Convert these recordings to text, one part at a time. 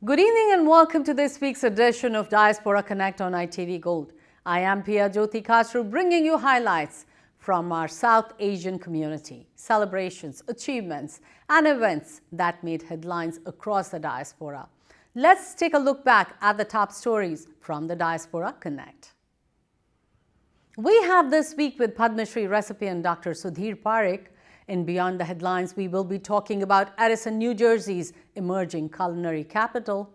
Good evening and welcome to this week's edition of Diaspora Connect on ITV Gold. I am Pia Jyoti Kasru, bringing you highlights from our South Asian community, celebrations, achievements and events that made headlines across the diaspora. Let's take a look back at the top stories from the Diaspora Connect. We have this week with Padma Shri recipient Dr. Sudhir Parekh. In Beyond the Headlines, we will be talking about Edison, New Jersey's emerging culinary capital.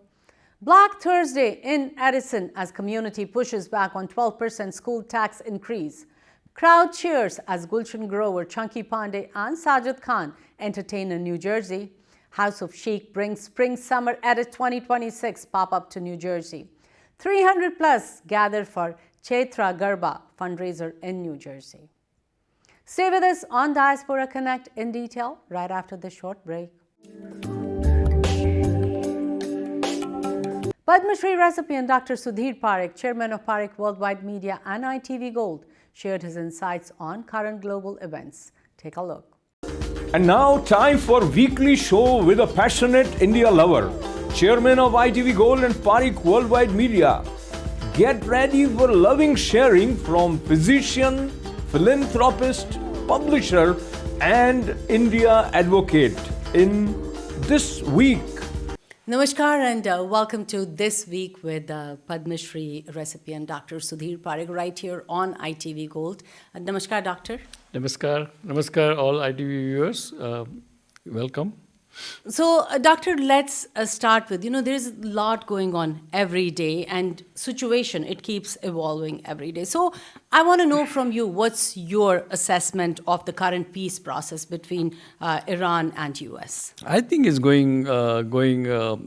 Black Thursday in Edison as community pushes back on 12% school tax increase. Crowd cheers as Gulshan Grover, Chunky Pandey and Sajid Khan entertain in New Jersey. House of Sheikh brings Spring Summer Edit 2026 pop-up to New Jersey. 300 plus gathered for Chaitra Garba fundraiser in New Jersey. Stay with us on Diaspora Connect in detail right after this short break. Padma Shri recipient Dr. Sudhir Parekh, chairman of Parekh Worldwide Media and ITV Gold, shared his insights on current global events. Take a look. And now time for weekly show with a passionate India lover, chairman of ITV Gold and Parekh Worldwide Media. Get ready for loving sharing from physician, philanthropist, publisher and India advocate in This Week. Namaskar and welcome to This Week with Padma Shri recipient Dr. Sudhir Parekh right here on ITV Gold. Namaskar, Doctor. Namaskar all ITV viewers. Welcome. So, Doctor, let's start with, there's a lot going on every day and situation, it keeps evolving every day. So, I want to know from you, what's your assessment of the current peace process between Iran and US? I think it's going well.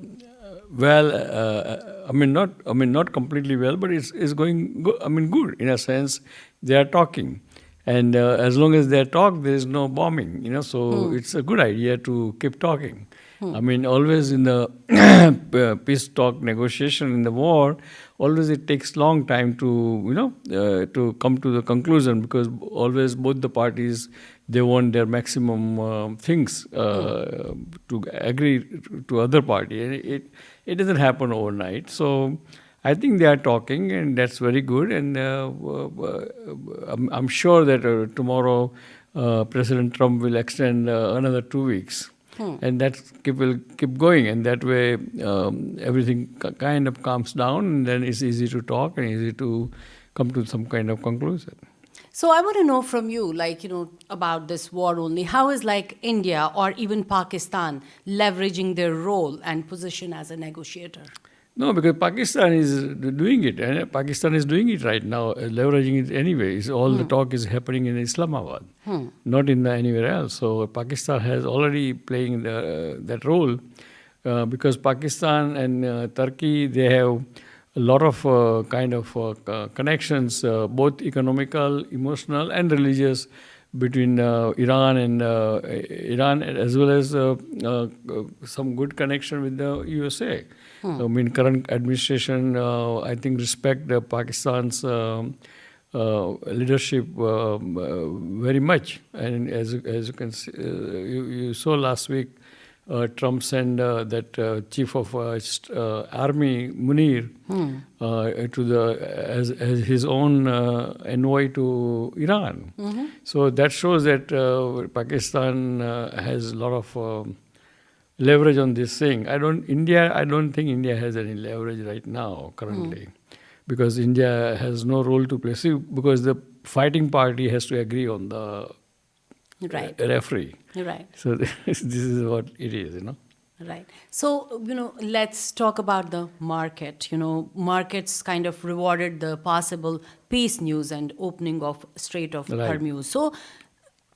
Not completely well, but it's going good in a sense. They are talking. And as long as they talk, there is no bombing, so it's a good idea to keep talking. Always in the peace talk negotiation in the war, always it takes long time to, to come to the conclusion because always both the parties, they want their maximum things to agree to other party. And it doesn't happen overnight. So I think they are talking, and that's very good. And I'm sure that tomorrow President Trump will extend another 2 weeks, and that will keep going. And that way, everything kind of calms down, and then it's easy to talk and easy to come to some kind of conclusion. So I want to know from you, about this war only. How is India or even Pakistan leveraging their role and position as a negotiator? No, because Pakistan is doing it. And Pakistan is doing it right now, leveraging it anyway. All the talk is happening in Islamabad, not in anywhere else. So Pakistan has already playing that role because Pakistan and Turkey, they have a lot of connections, both economical, emotional, and religious between Iran and Iran, as well as some good connection with the USA. Current administration, I think, respect Pakistan's leadership very much. And as you can see, you saw last week, Trump sent that chief of army Munir as his own envoy to Iran. So that shows that Pakistan has a lot of leverage on this thing. I don't think India has any leverage right now currently, because India has no role to play. See, because the fighting party has to agree on the referee. Right. So this is what it is, Right. So, let's talk about the market. Markets kind of rewarded the possible peace news and opening of Strait of Hormuz. So,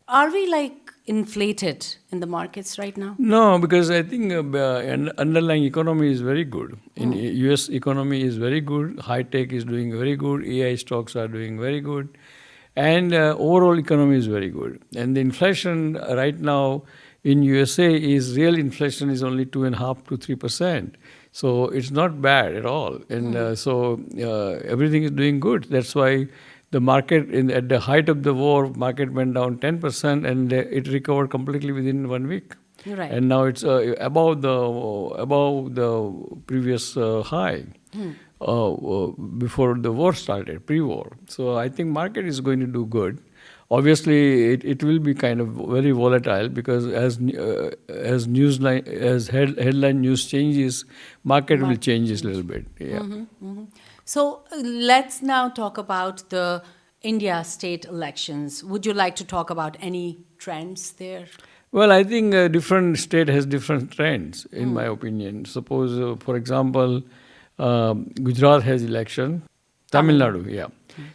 are we inflated in the markets right now? No, because I think underlying economy is very good. In US economy is very good. High tech is doing very good. AI stocks are doing very good. And overall economy is very good. And the inflation right now in USA is real inflation is only 2.5% to 3%. So it's not bad at all. And so everything is doing good. That's why the market at the height of the war, market went down 10% and it recovered completely within 1 week. Right. and now it's above the previous high before the war started, pre-war. So I think market is going to do good. Obviously, it will be kind of very volatile because as headline news changes, market will change a little bit. Yeah. So let's now talk about the India state elections. Would you like to talk about any trends there? Well, I think different state has different trends, in my opinion. Suppose, for example, Gujarat has election, Tamil Nadu, yeah.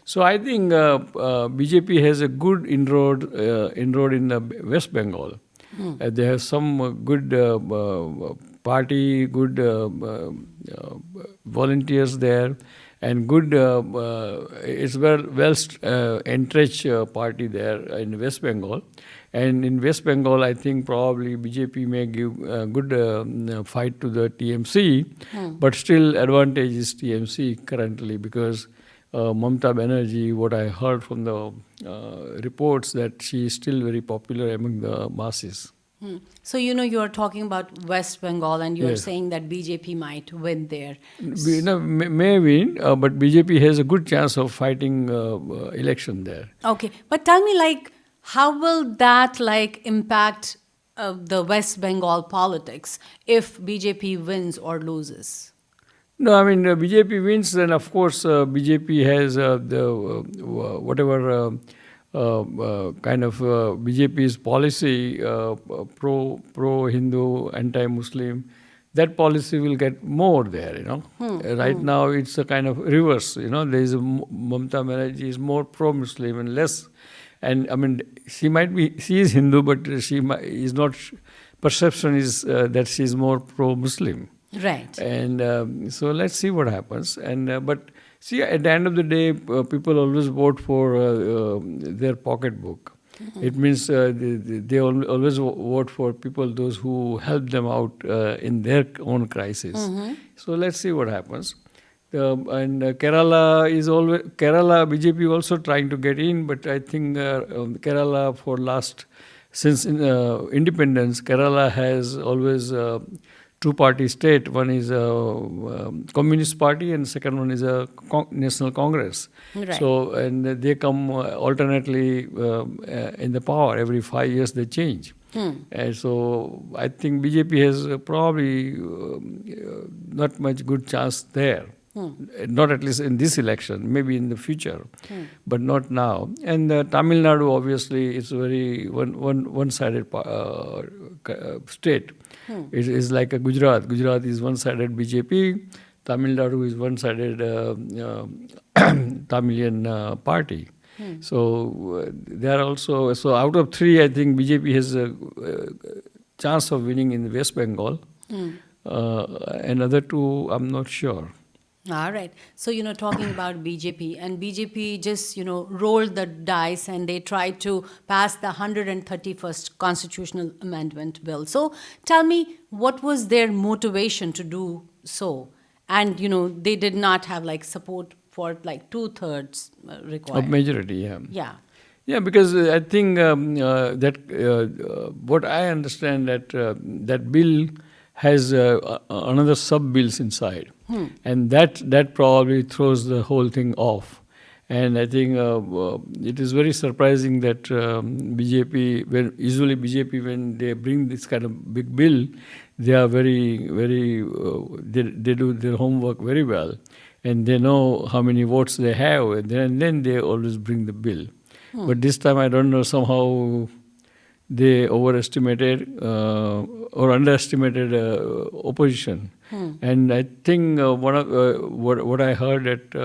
So I think BJP has a good inroad in West Bengal. They have some good party, good volunteers there, and good. It's well entrenched party there in West Bengal. And in West Bengal, I think probably BJP may give a good fight to the TMC, but still advantage is TMC currently because Mamata Banerjee, what I heard from the reports, that she is still very popular among the masses. So, you are talking about West Bengal and you're Yes. saying that BJP might win there. May win, but BJP has a good chance of fighting election there. Okay, but tell me, how will that, impact the West Bengal politics if BJP wins or loses? No, I mean, BJP wins, then of course BJP has whatever kind of BJP's policy, pro-Hindu, anti-Muslim, that policy will get more there, Right now it's a kind of reverse, there is Mamata Banerjee is more pro-Muslim and less, and I mean, she is Hindu, but is not, perception is that she is more pro-Muslim. Right. And so let's see what happens. And but see, at the end of the day, people always vote for their pocketbook. It means they always vote for people, those who help them out in their own crisis. So let's see what happens. And Kerala BJP also trying to get in, but I think Kerala since independence, Kerala has always two-party state. One is a Communist Party and second one is a National Congress. Right. So, and they come alternately in the power. Every 5 years they change. And so I think BJP has probably not much good chance there. Not at least in this election, maybe in the future, but not now. And Tamil Nadu, obviously, is a very one-sided state. It is like a Gujarat. Gujarat is one-sided BJP. Tamil Nadu is one-sided Tamilian party. So they are also, so out of three, I think BJP has a chance of winning in West Bengal. And other two, I'm not sure. All right. So, talking about BJP, and BJP just, rolled the dice and they tried to pass the 131st Constitutional Amendment Bill. So, tell me, what was their motivation to do so? And, they did not have support for 2/3 required. Of majority, yeah. Yeah. Yeah, because I think that what I understand that bill has another sub-bills inside. And that probably throws the whole thing off. And I think it is very surprising that BJP, when they bring this kind of big bill, they are very, very, they do their homework very well. And they know how many votes they have, and then they always bring the bill. But this time, I don't know, somehow they overestimated or underestimated opposition. And I think what I heard that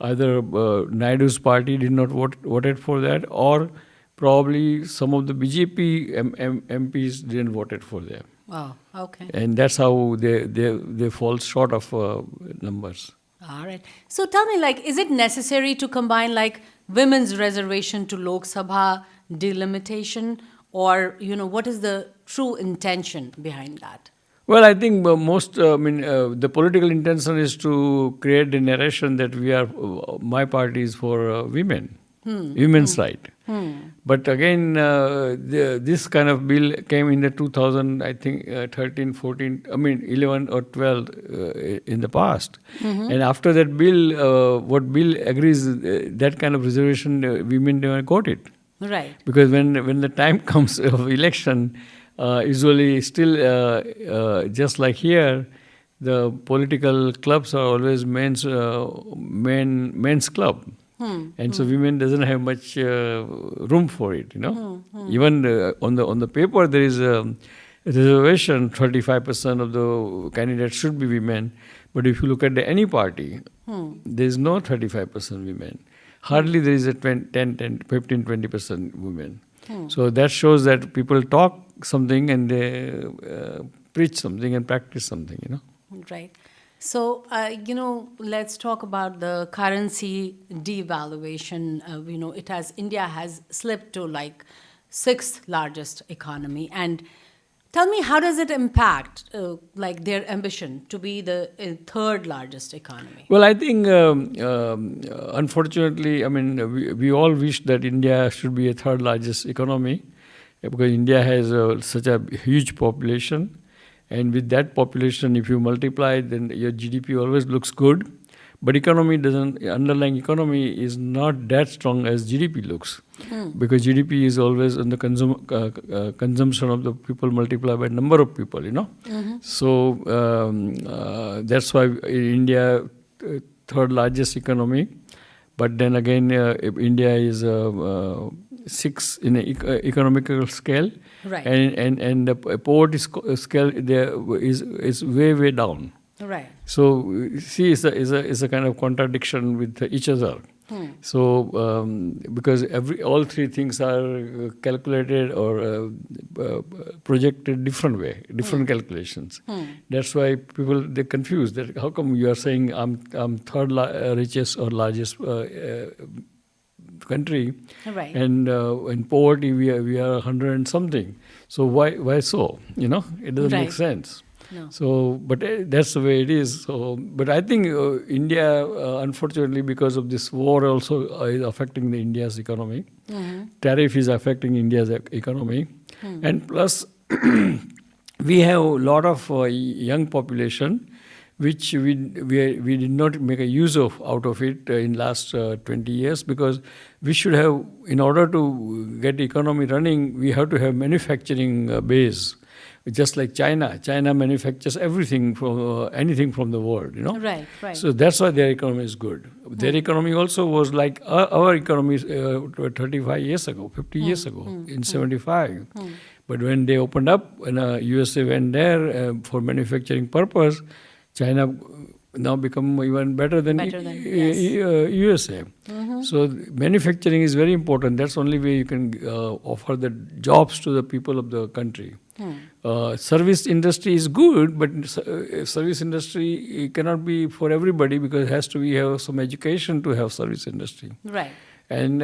either Naidu's party did not voted for that, or probably some of the BJP MPs didn't voted for them. Wow, okay. And that's how they fall short of numbers. All right. So tell me, is it necessary to combine women's reservation to Lok Sabha delimitation, or what is the true intention behind that? Well, I think the political intention is to create the narration that my party is for women, women's right. But again, this kind of bill came in the 2000, I think, 13, 14, 11 or 12 in the past. And after that bill, what bill agrees, that kind of reservation, women never got it. Right. Because when the time comes of election, usually still just like here, the political clubs are always men's club, and so women doesn't have much room for it. Even on the paper there is a reservation. 35% of the candidates should be women, but if you look at any party, there is no 35% women. Hardly there is a 10, 15, 20% women. So that shows that people talk something and they preach something and practice something. Right. So, let's talk about the currency devaluation. India has slipped to like 6th largest economy. And tell me, how does it impact their ambition to be the 3rd largest economy? Well, I think, unfortunately, we all wish that India should be a 3rd largest economy, because India has such a huge population. And with that population, if you multiply, then your GDP always looks good. But underlying economy is not that strong as GDP looks. Because GDP is always on the consumption of the people multiplied by number of people, So that's why India, 3rd largest economy. But then again, India is 6 in an economical scale, right? And the poverty scale there is way down, right? So see, is a kind of contradiction with each other. So because all 3 things are calculated or projected different way, different calculations. That's why people, they're confused that how come you are saying I'm 3rd richest or largest country, right? And in poverty we are 100 and something. So why so? It doesn't make sense. No. So, but that's the way it is. So, but I think India, unfortunately, because of this war, also is affecting the India's economy. Tariff is affecting India's economy, and plus we have a lot of young population, which we did not make a use of out of it in last 20 years, because we should have, in order to get the economy running, we have to have manufacturing base. Just like China manufactures everything from anything from the world, Right. So that's why their economy is good. Their economy also was like our economy 35 years ago, 50 years ago, in 75. But when they opened up, when USA went there for manufacturing purpose, China now become even better than USA. So manufacturing is very important. That's the only way you can offer the jobs to the people of the country. Service industry is good, but service industry cannot be for everybody, because it has to be have some education to have service industry. Right. And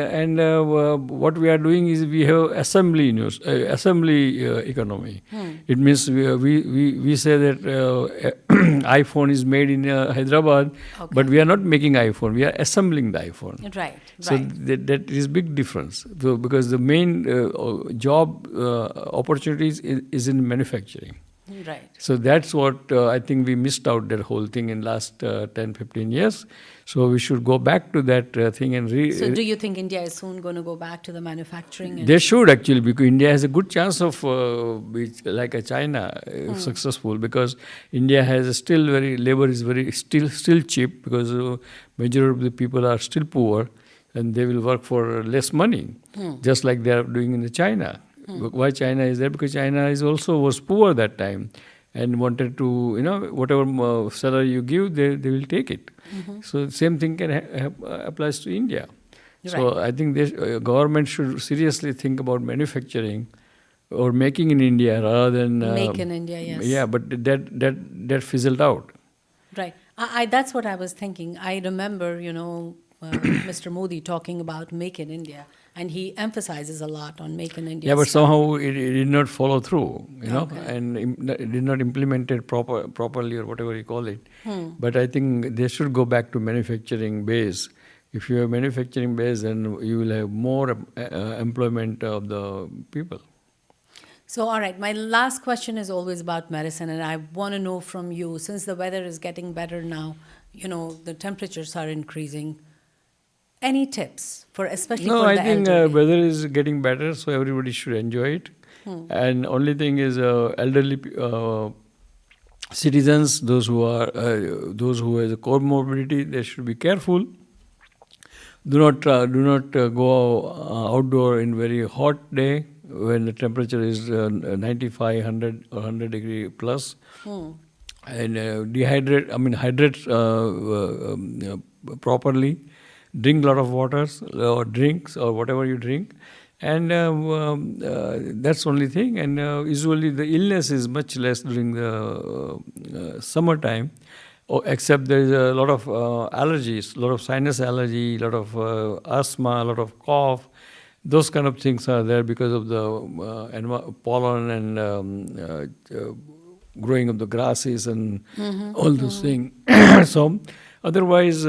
what we are doing is we have assembly economy. It means we say that iPhone is made in Hyderabad, but we are not making iPhone. We are assembling the iPhone. Right. So that is big difference. So because the main job opportunities is in manufacturing. Right. So that's what I think we missed out that whole thing in last 10, 15 years. So we should go back to that thing and So do you think India is soon going to go back to the manufacturing? They should actually, because India has a good chance of like a China successful, because India has still labor is still cheap, because majority of the people are still poor and they will work for less money, just like they are doing in the China. Why China is there? Because China was poor that time and wanted to, whatever salary you give, they will take it. So the same thing can applies to India. Right. So I think the government should seriously think about manufacturing or making in India rather than make in India. Yes. Yeah, but that fizzled out. Right. That's what I was thinking. I remember, Mr. Modi talking about Make in India, and he emphasizes a lot on Make in India. Yeah, but somehow it did not follow through, Okay. and it did not implement it properly or whatever you call it. But I think they should go back to manufacturing base If you have manufacturing base, then you will have more employment of the people. So, all right, my last question is always about medicine, and I want to know from you, since the weather is getting better now, the temperatures are increasing. Any tips for, especially No, for I the think elderly? weather is getting better, so everybody should enjoy it. And only thing is, elderly citizens, those who have a comorbidity, they should be careful. Do not go outdoor in very hot day when the temperature is 95, 100 or 100 degree plus. And hydrate properly. Drink a lot of waters or drinks or whatever you drink. And that's the only thing. And usually the illness is much less during the summertime. Except there is a lot of allergies, a lot of sinus allergy, a lot of asthma, a lot of cough. Those kind of things are there because of the pollen and growing of the grasses and all those things. So otherwise,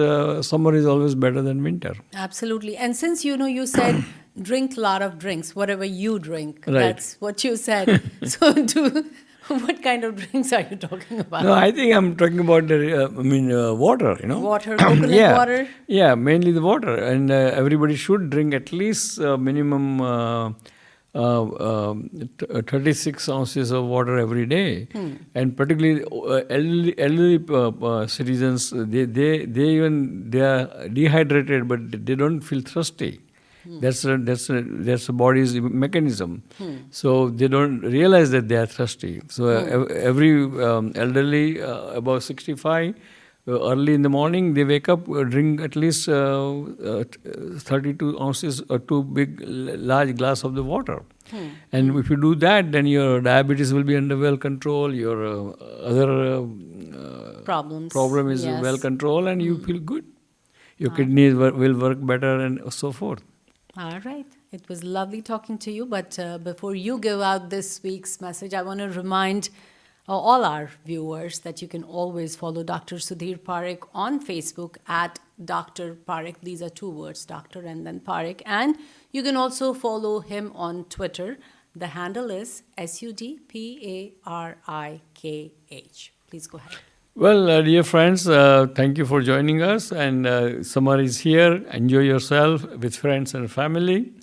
summer is always better than winter. Absolutely. And since you said drink a lot of drinks, whatever you drink, Right. that's what you said. So, what kind of drinks are you talking about? No, I think I'm talking about water. Water, coconut Yeah. water? Yeah, mainly the water, and everybody should drink at least minimum 36 ounces of water every day. And particularly elderly citizens, they are dehydrated, but they don't feel thirsty. That's the body's mechanism. So they don't realize that they are thirsty. So every elderly above 65, early in the morning, they wake up, drink at least 32 ounces or two large glass of the water. And if you do that, then your diabetes will be under well control, your other problem is Yes. well controlled, and you feel good. Your kidneys will work better and so forth. All right. It was lovely talking to you. But before you give out this week's message, I want to remind all our viewers that you can always follow Dr. Sudhir Parekh on Facebook at Dr. Parekh. These are two words, Doctor and then Parekh. And you can also follow him on Twitter. The handle is SUDPARIKH. Please go ahead. Well, dear friends, thank you for joining us. And summer is here. Enjoy yourself with friends and family.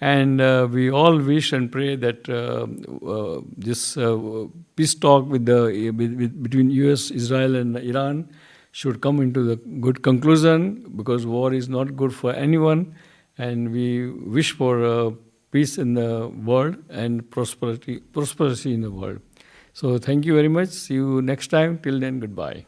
And we all wish and pray that this peace talk between US, Israel, and Iran should come into the good conclusion, because war is not good for anyone. And we wish for peace in the world and prosperity in the world. So thank you very much. See you next time. Till then, goodbye.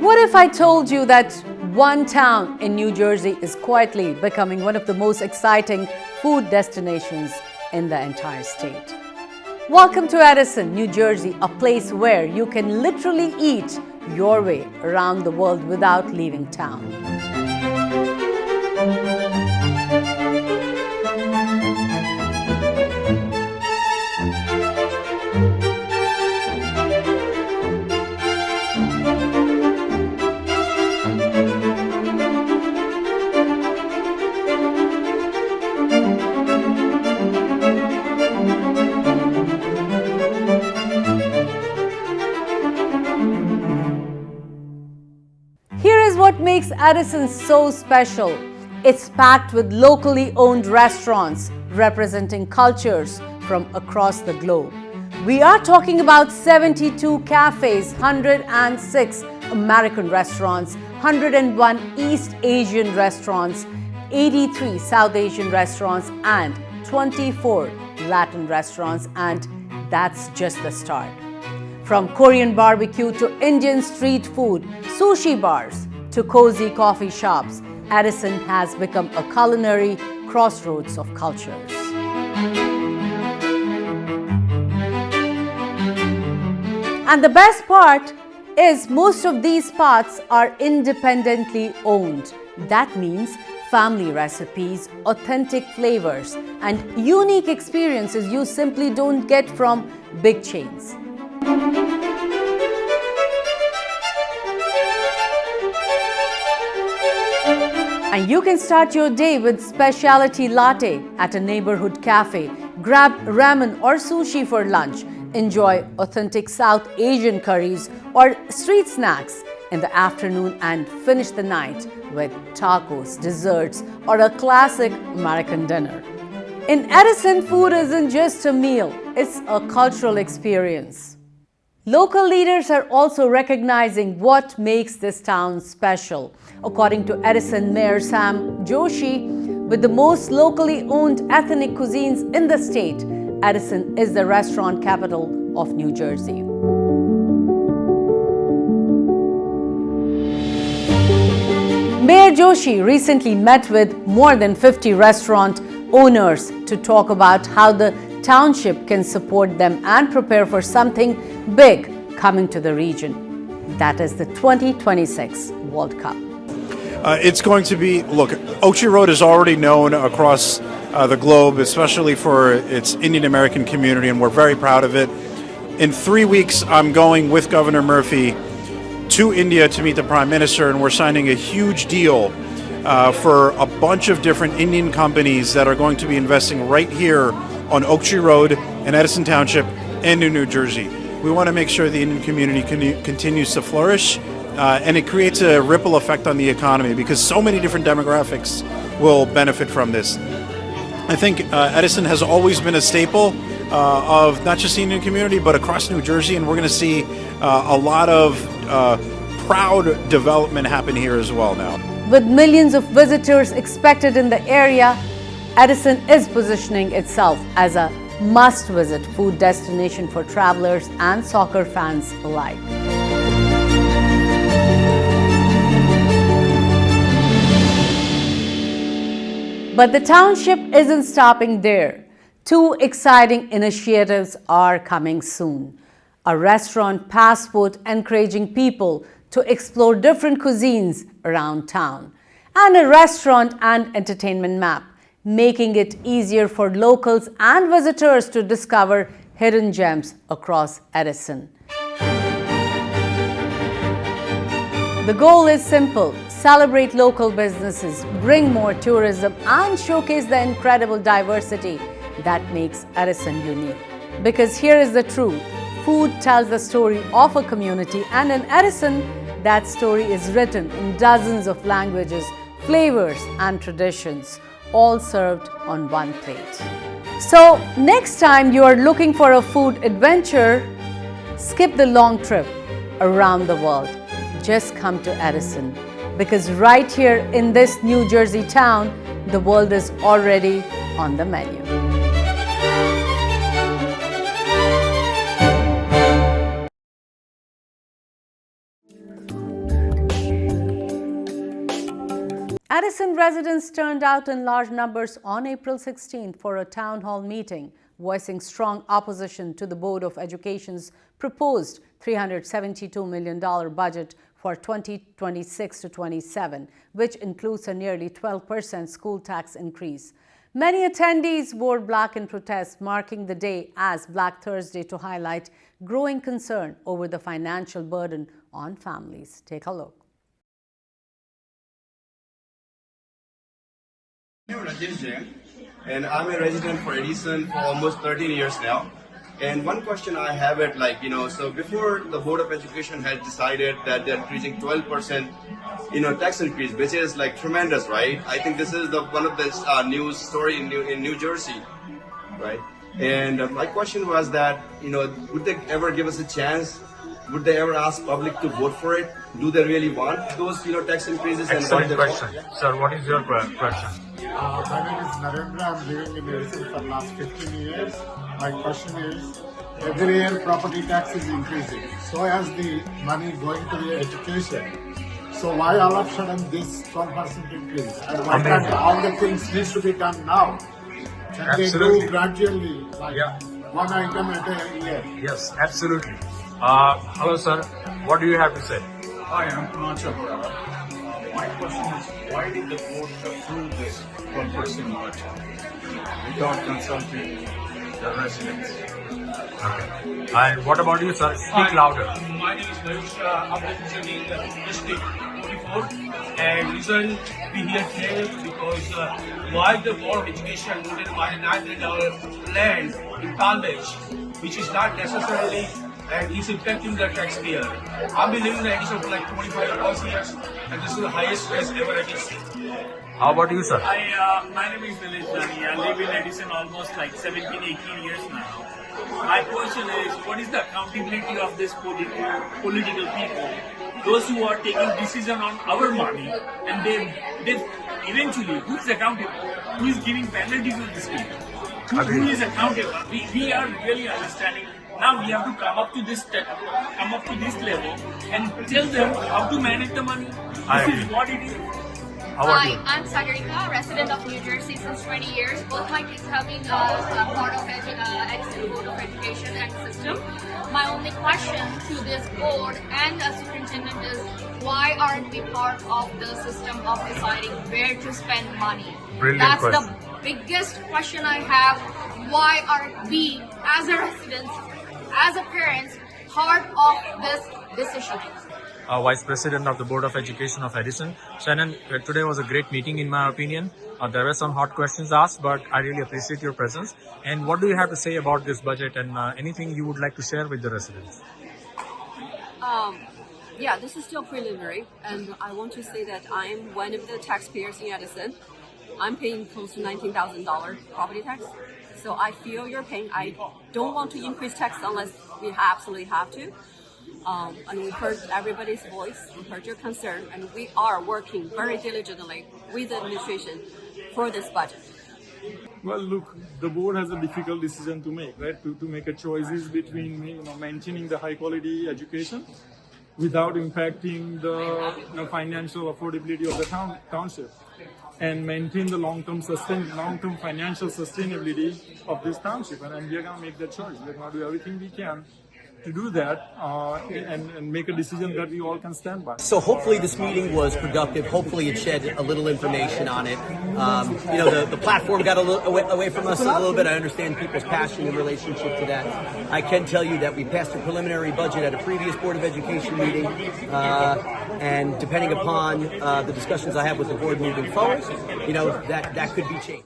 What if I told you that one town in New Jersey is quietly becoming one of the most exciting food destinations in the entire state? Welcome to Edison, New Jersey, a place where you can literally eat your way around the world without leaving town. Here is what makes Edison so special. It's packed with locally owned restaurants representing cultures from across the globe. We are talking about 72 cafes, 106 American restaurants, 101 East Asian restaurants, 83 South Asian restaurants, and 24 Latin restaurants, and that's just the start. From Korean barbecue to Indian street food, sushi bars to cozy coffee shops, Edison has become a culinary crossroads of cultures. And the best part is most of these spots are independently owned. That means family recipes, authentic flavors, and unique experiences you simply don't get from big chains. And you can start your day with specialty latte at a neighborhood cafe, grab ramen or sushi for lunch, enjoy authentic South Asian curries or street snacks in the afternoon, and finish the night with tacos, desserts, or a classic American dinner. In Edison, food isn't just a meal, it's a cultural experience. Local leaders are also recognizing what makes this town special. According to Edison Mayor Sam Joshi, with the most locally owned ethnic cuisines in the state, Edison is the restaurant capital of New Jersey. Mayor Joshi recently met with more than 50 restaurant owners to talk about how the township can support them and prepare for something big coming to the region. That is the 2026 World Cup. It's going to be, look, Ochi Road is already known across the globe, especially for its Indian American community, and we're very proud of it. In 3 weeks, I'm going with Governor Murphy to India to meet the Prime Minister, and we're signing a huge deal for a bunch of different Indian companies that are going to be investing right here on Oaktree Road in Edison Township and in New Jersey. We want to make sure the Indian community continues to flourish, and it creates a ripple effect on the economy because so many different demographics will benefit from this. I think Edison has always been a staple of not just the Indian community, but across New Jersey, and we're going to see a lot of proud development happen here as well now. With millions of visitors expected in the area, Edison is positioning itself as a must-visit food destination for travelers and soccer fans alike. But the township isn't stopping there. Two exciting initiatives are coming soon. A restaurant passport encouraging people to explore different cuisines around town, and a restaurant and entertainment map, making it easier for locals and visitors to discover hidden gems across Edison. The goal is simple: celebrate local businesses, bring more tourism, and showcase the incredible diversity that makes Edison unique. Because here is the truth: food tells the story of a community, and in Edison, that story is written in dozens of languages, flavors, and traditions, all served on one plate. So, next time you are looking for a food adventure, skip the long trip around the world. Just come to Edison, because right here in this New Jersey town, the world is already on the menu. Edison residents turned out in large numbers on April 16th for a town hall meeting, voicing strong opposition to the Board of Education's proposed $372 million budget for 2026 to 27, which includes a nearly 12% school tax increase. Many attendees wore black in protest, marking the day as Black Thursday to highlight growing concern over the financial burden on families. Take a look. I'm Rajesh Jain, and I'm a resident for Edison for almost 13 years now. And one question I have it so before the Board of Education had decided that they're increasing 12%, tax increase, which is tremendous, right? I think this is one of the news story in New Jersey, right? And my question was that, would they ever give us a chance? Would they ever ask public to vote for it? Do they really want those, tax increases? Excellent question. Sir, what is your question? My name is Narendra. I'm living in Edison for the last 15 years. My question is, every year property tax is increasing. So has the money going to the education. So why all of a sudden this 12% increase? And why can't all the things needs to be done now? Can they do gradually, one item at a year? Yes, absolutely. Hello, sir. What do you have to say? Hi, I'm Pancho Barrera. My question is, why did the board approve this 12% budget without consulting the residents? Okay. And what about you, sir? Speak louder. My name is Mayush. I'm representing District 44. And reason we here today because why the Board of Education wanted to buy a $9 million land in college, which is not necessarily and is impacting the taxpayer. I've been living in Edison for like 25 plus years, and this is the highest price ever I can see. How about you, sir? My name is Nilesh Dani. I live in Edison almost like 17, 18 years now. My question is, what is the accountability of this political people? Those who are taking decision on our money, and they eventually, who is accountable? Who is giving penalty to these people? Who is accountable? We are really understanding. Now we have to come up to this level and tell them how to manage the money. This is what it is. Hi, I'm Sagarika, resident of New Jersey since 20 years. Both my kids have been part of Edison Board of Education and system. My only question to this board and the superintendent is, why aren't we part of the system of deciding where to spend money? Brilliant That's question. the biggest question I have. Why aren't we, as a residents, as a parents, part of this decision? Vice President of the Board of Education of Edison. Shannon, today was a great meeting in my opinion. There were some hot questions asked, but I really appreciate your presence. And what do you have to say about this budget and anything you would like to share with the residents? Yeah, this is still preliminary, and I want to say that I'm one of the taxpayers in Edison. I'm paying close to $19,000 property tax. So I feel your pain. I don't want to increase tax unless we absolutely have to. And we heard everybody's voice, we heard your concern, and we are working very diligently with the administration for this budget. Well, look, the board has a difficult decision to make, right? To make a choices between maintaining the high quality education without impacting the financial affordability of the township, and maintain the long-term financial sustainability of this township. And we are going to make that choice. We are going to do everything we can to do that and make a decision that we all can stand by. So hopefully this meeting was productive. Hopefully it shed a little information on it. The platform got a little away from us a little bit. I understand people's passion in relationship to that. I can tell you that we passed a preliminary budget at a previous Board of Education meeting, and depending upon the discussions I have with the board moving forward, that could be changed.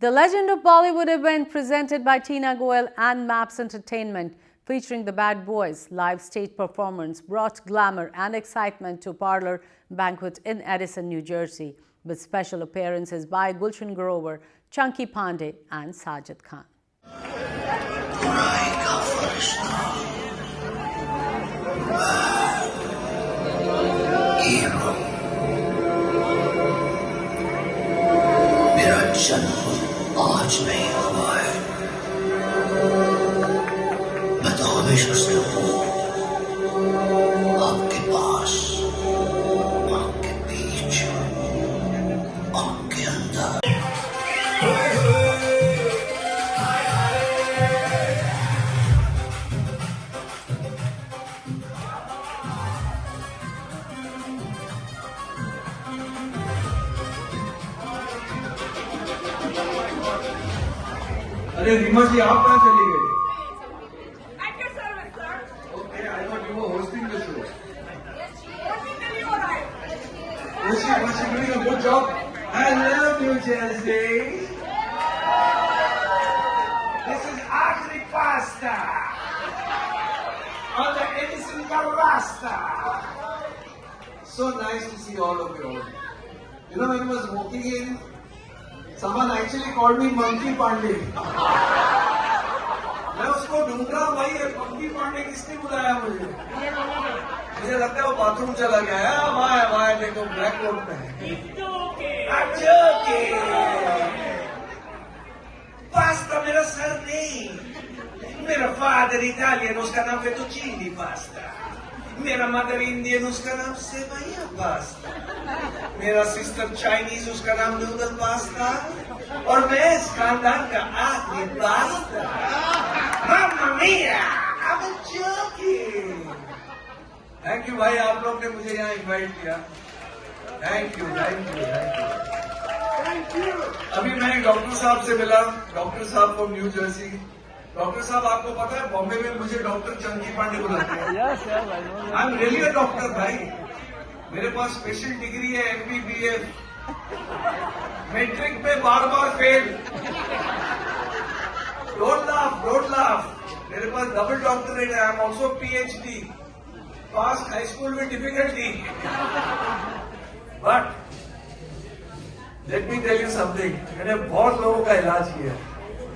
The Legend of Bollywood event presented by Tina Goel and Maps Entertainment, featuring the Bad Boys live stage performance, brought glamour and excitement to Parlor Banquet in Edison, New Jersey, with special appearances by Gulshan Grover, Chunky Pandey and Sajid Khan. आज नहीं हुआ है, मैं तो हमेशा से हूँ आपके पास, आपके बीच, आपके अंदर। अरे रीमा जी, आप कहाँ चली गई? Okay, I thought you were hosting the show. Was she doing a good job? I love New Jersey. This is Agri Pasta on the Edison Rasta. So nice to see all of you. When I was walking in, someone actually called me Monkey Pandey. मैं उसको ढूंढ रहा हूँ, भाई ये monkey Pandey किसने बुलाया मुझे? मुझे लगता है वो बाथरूम चला गया है। वाह देखो ब्लैक कोट में है। I'm joking. Pasta मेरा सर नहीं, मेरा फादर इटालियन, उसका नाम फेटुचीनी पास्ता, मेरा मदर इंडियन, उसका नाम सेवैया पास्ता, मेरा सिस्टर चाइनीज, उसका नाम नूडल पास्ता, और मैं इस खानदान का आदमी pasta. Mamma mia! I'm joking. Thank you भाई, आप लोग ने मुझे यहाँ इनवाइट किया. Thank you, thank you, thank you. अभी मैं डॉक्टर साहब से मिला, डॉक्टर साहब फ्रॉम न्यू जर्सी. डॉक्टर साहब, आपको पता है बॉम्बे में मुझे डॉक्टर चंकी पांडे बुलाते हैं. I am really a doctor भाई. मेरे पास स्पेशल डिग्री है, MBBS. मैट्रिक में बार fail. Don't laugh, don't laugh. मेरे पास डबल डॉक्टरेट है. I am also PhD. Pass high school में difficulty. But let me tell you something. मैंने बहुत लोगों का इलाज किया,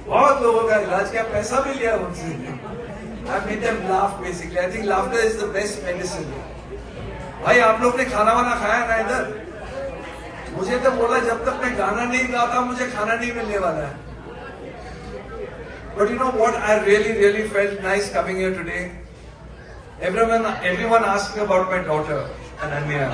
बहुत लोगों का इलाज किया, पैसा भी लिया उनसे. I made them laugh basically. I think laughter is the best medicine. भाई आप लोग ने खाना वाना खाया ना इधर? मुझे तो बोला जब तक मैं गाना नहीं गाता मुझे खाना नहीं मिलने वाला है. But you know what? I really felt nice coming here today. Everyone asked me about my daughter, Ananya.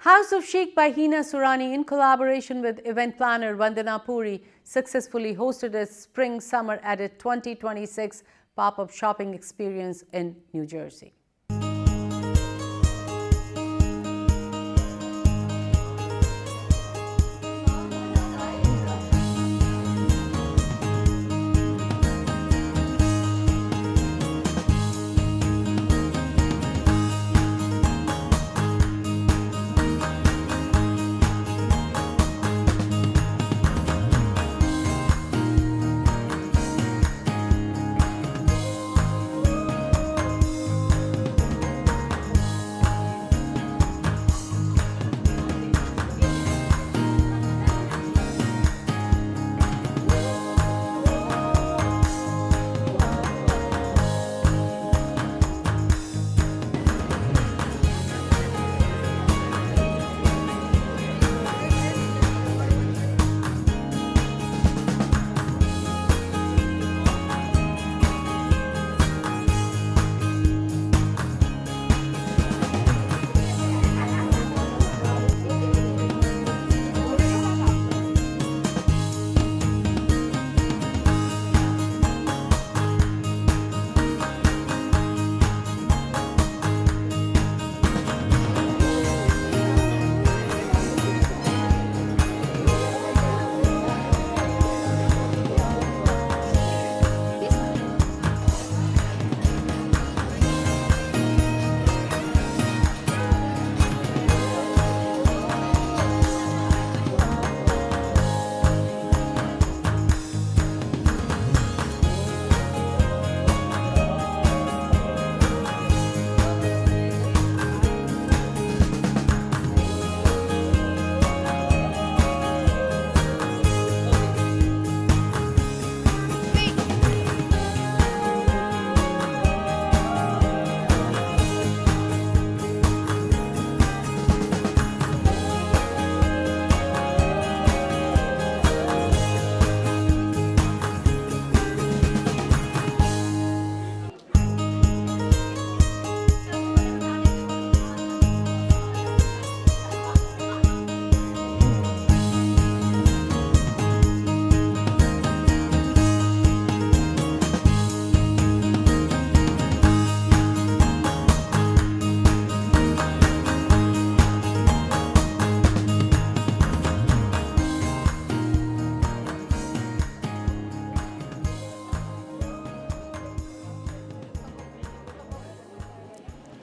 House of Chic by Hina Surani, in collaboration with event planner Vandana Puri, successfully hosted its Spring Summer Edit 2026 pop-up shopping experience in New Jersey.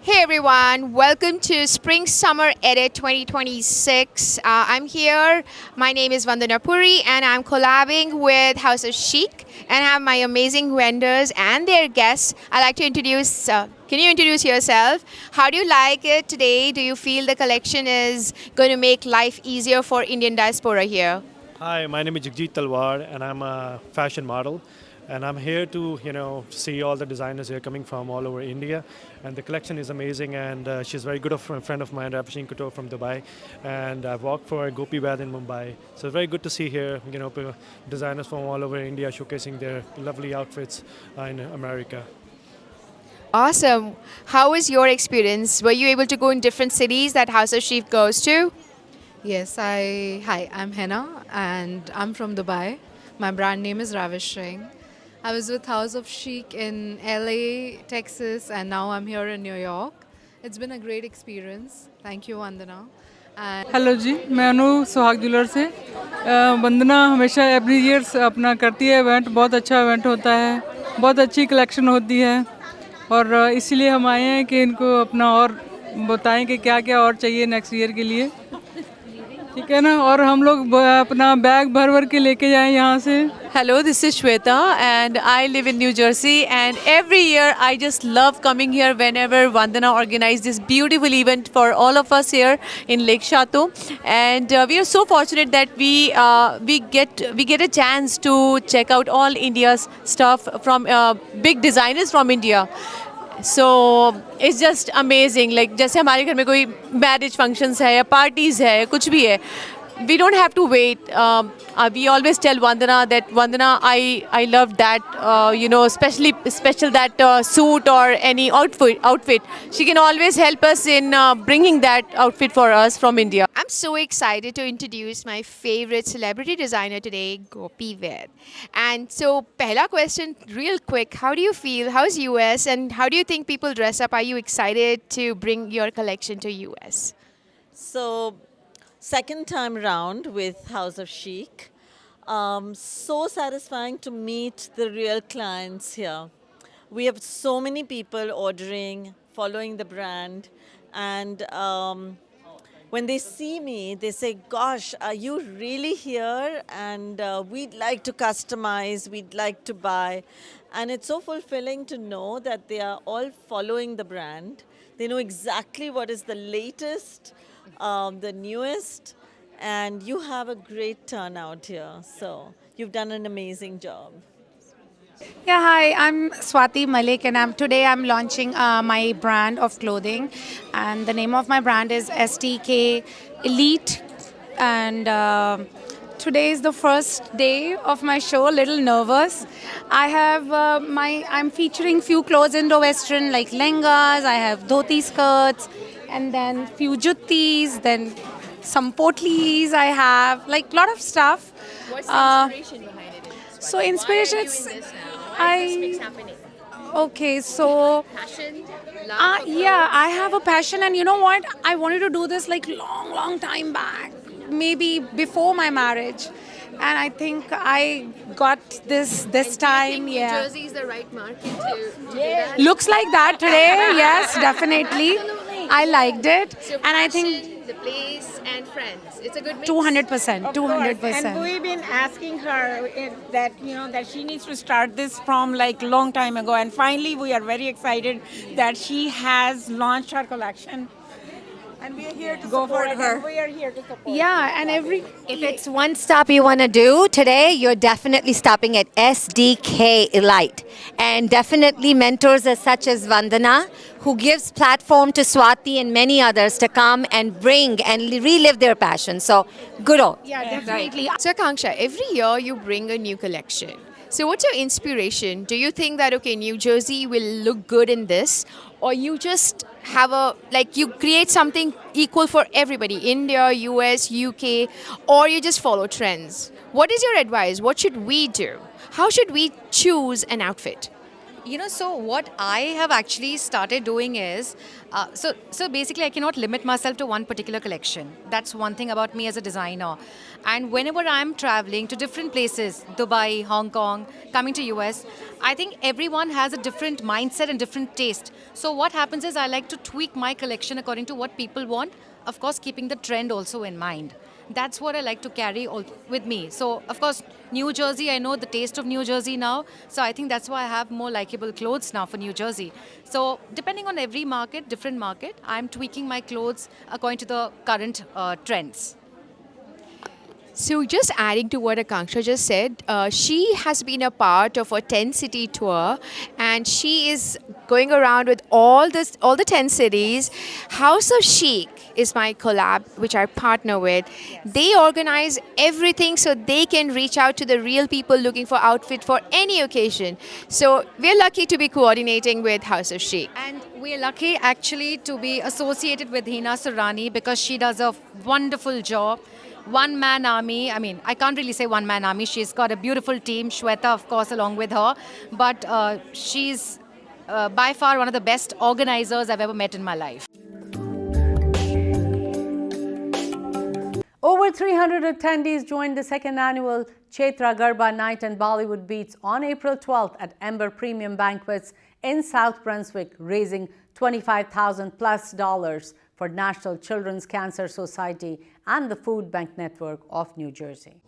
Hey everyone, welcome to Spring Summer Edit 2026. I'm here. My name is Vandana Puri and I'm collabing with House of Chic and have my amazing vendors and their guests. I'd like to introduce, can you introduce yourself? How do you like it today? Do you feel the collection is going to make life easier for Indian diaspora here? Hi, my name is Jagjit Talwar and I'm a fashion model. And I'm here to, see all the designers here coming from all over India. And the collection is amazing. And she's a very good friend of mine, Rapshin Couture from Dubai. And I've worked for Gopi Bad in Mumbai. So it's very good to see here, designers from all over India showcasing their lovely outfits in America. Awesome. How was your experience? Were you able to go in different cities that House of Chic goes to? Yes, hi, I'm Henna and I'm from Dubai. My brand name is Ravish Singh. I was with House of Chic in LA, Texas, and now I'm here in New York. It's been a great experience. Thank you, Vandana. Hello ji, मैं अनु सुहाग jeweller से। वंदना हमेशा every year अपना करती है event, बहुत अच्छा event होता है, बहुत अच्छी कलेक्शन होती है और इसीलिए हम आए हैं कि इनको अपना और बताएं कि क्या क्या और चाहिए नेक्स्ट ईयर के लिए, ठीक है ना, और हम लोग अपना बैग भर भर के लेके जाएं यहाँ से। Hello, this is Shweta and I live in New Jersey, and every year I just love coming here whenever Vandana organizes this beautiful event for all of us here in Lake Chateau, and we are so fortunate that we get a chance to check out all India's stuff from big designers from India. So it's just amazing. Like जैसे हमारे घर में कोई marriage functions है या parties है, कुछ भी है, we don't have to wait. We always tell Vandana that Vandana, I love that special that suit or any outfit. She can always help us in bringing that outfit for us from India. I'm so excited to introduce my favorite celebrity designer today, Gopi Ved. And so, pehla question, real quick, how do you feel? How's US and how do you think people dress up? Are you excited to bring your collection to US? So, second time round with House of Chic. So satisfying to meet the real clients here. We have so many people ordering, following the brand, and when they see me, they say, gosh, are you really here? And we'd like to customize, we'd like to buy. And it's so fulfilling to know that they are all following the brand. They know exactly what is the latest, the newest, and you have a great turnout here. So you've done an amazing job. Yeah, hi, I'm Swati Malik, and today I'm launching my brand of clothing, and the name of my brand is STK Elite, and today is the first day of my show. A little nervous. I have I'm featuring few clothes Indo-Western like lehengas. I have dhoti skirts, and then few juttis, then some potlis. I have like lot of stuff. What's the inspiration behind it? So inspiration, Why are you it's doing this now? Why is I this mix happening? okay, so Passion, love, yeah, I have a passion, and you know what? I wanted to do this like long time back, maybe before my marriage, and I think I got this time. New Yeah, Jersey is the right market to do that? looks like that today. Yes, definitely. I liked it, So and I think passion, the place, and friends. It's a good mix. 200%, Of 200%. course. And we've been asking her that that she needs to start this from like long time ago, and finally we are very excited that she has launched her collection. And we are here to support her. And we are here to support. Yeah, and If it's one stop you want to do today, you're definitely stopping at SDK Elite. And definitely mentors as such as Vandana, who gives platform to Swati and many others to come and bring and relive their passion. So, good on. Yeah, definitely. So, Akanksha, every year you bring a new collection. So, what's your inspiration? Do you think that, okay, New Jersey will look good in this? Or you just have you create something equal for everybody, India, US, UK, or you just follow trends? What is your advice? What should we do? How should we choose an outfit? So what I have actually started doing is, so basically I cannot limit myself to one particular collection. That's one thing about me as a designer. And whenever I'm traveling to different places, Dubai, Hong Kong, coming to US, I think everyone has a different mindset and different taste. So what happens is I like to tweak my collection according to what people want, of course keeping the trend also in mind. That's what I like to carry with me. So, of course, New Jersey, I know the taste of New Jersey now. So, I think that's why I have more likable clothes now for New Jersey. So, depending on every market, different market, I'm tweaking my clothes according to the current trends. So, just adding to what Akanksha just said, she has been a part of a 10-city tour, and she is going around with all the 10 cities. House of Chic is my collab, which I partner with. They organize everything so they can reach out to the real people looking for outfit for any occasion. So we're lucky to be coordinating with House of Chic. And we're lucky actually to be associated with Hina Surani because she does a wonderful job. One man army. I mean, I can't really say one man army. She's got a beautiful team, Shweta, of course, along with her. But she's by far one of the best organizers I've ever met in my life. Over 300 attendees joined the second annual Chaitra Garba Night and Bollywood Beats on April 12th at Ember Premium Banquets in South Brunswick, raising $25,000+ for National Children's Cancer Society and the Food Bank Network of New Jersey.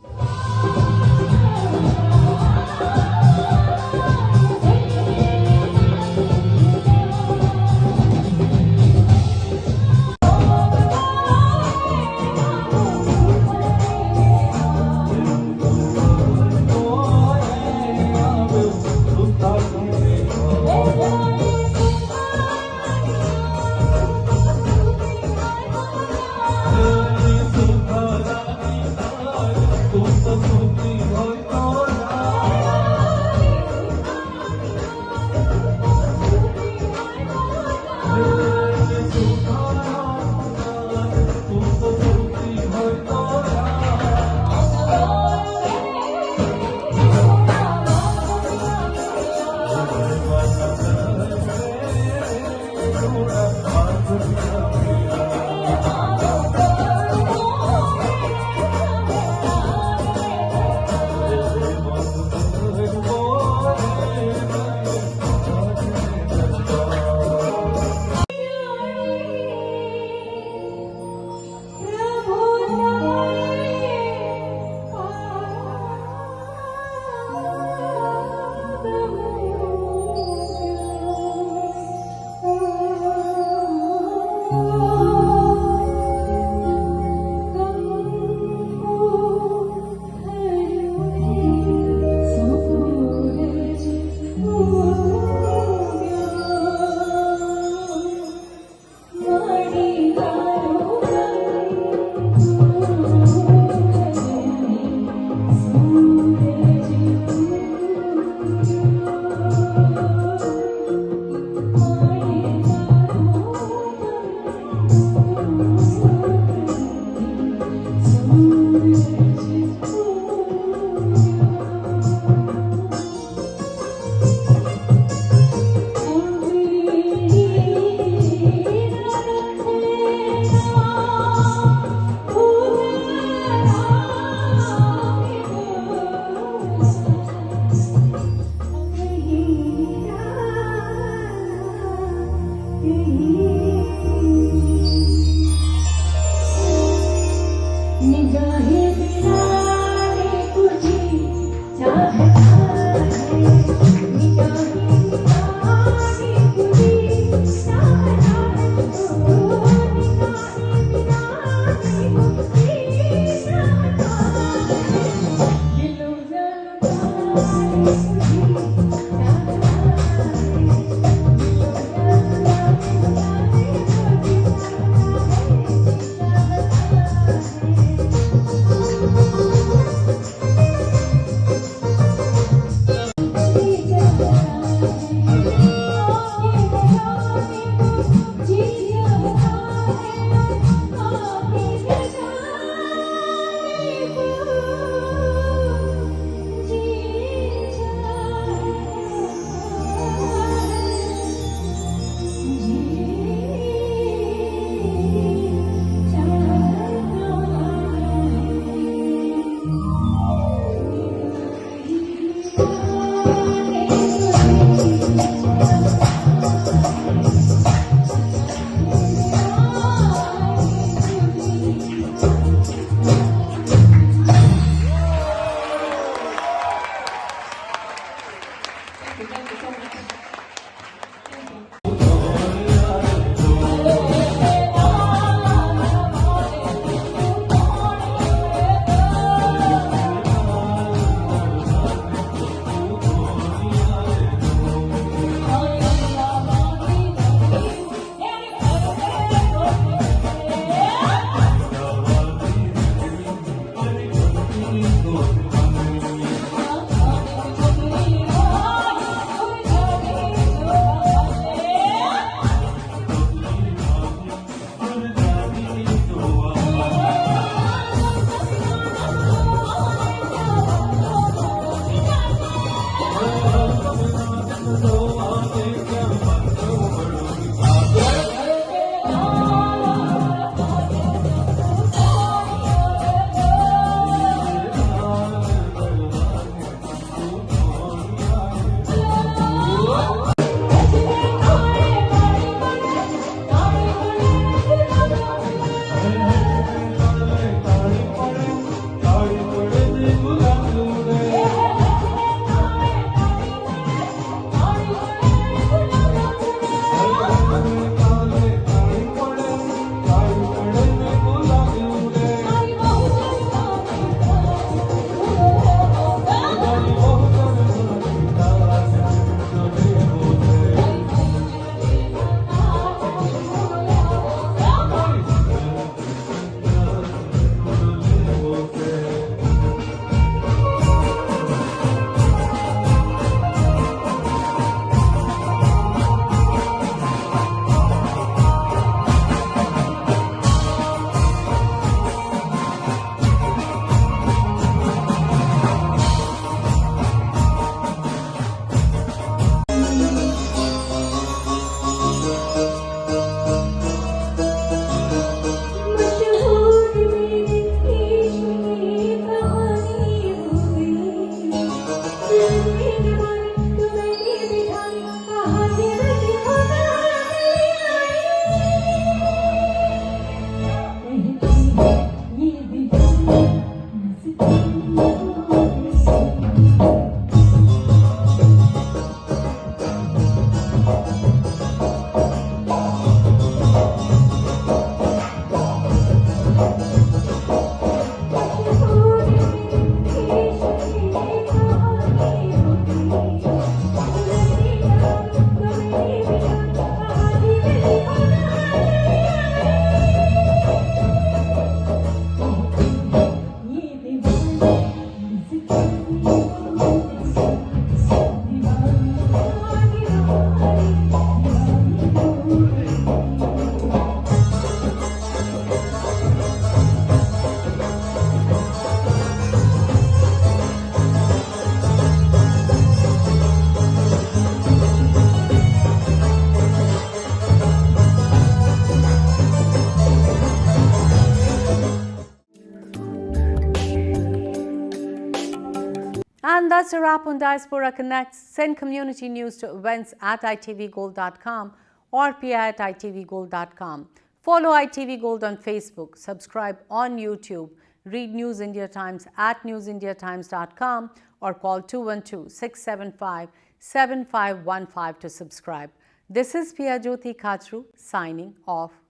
And that's a wrap on Diaspora Connect. Send community news to events@itvgold.com or pi@itvgold.com. Follow ITV Gold on Facebook, subscribe on YouTube, read News India Times at newsindiatimes.com or call 212-675-7515 to subscribe. This is Pia Jyoti Khachru signing off.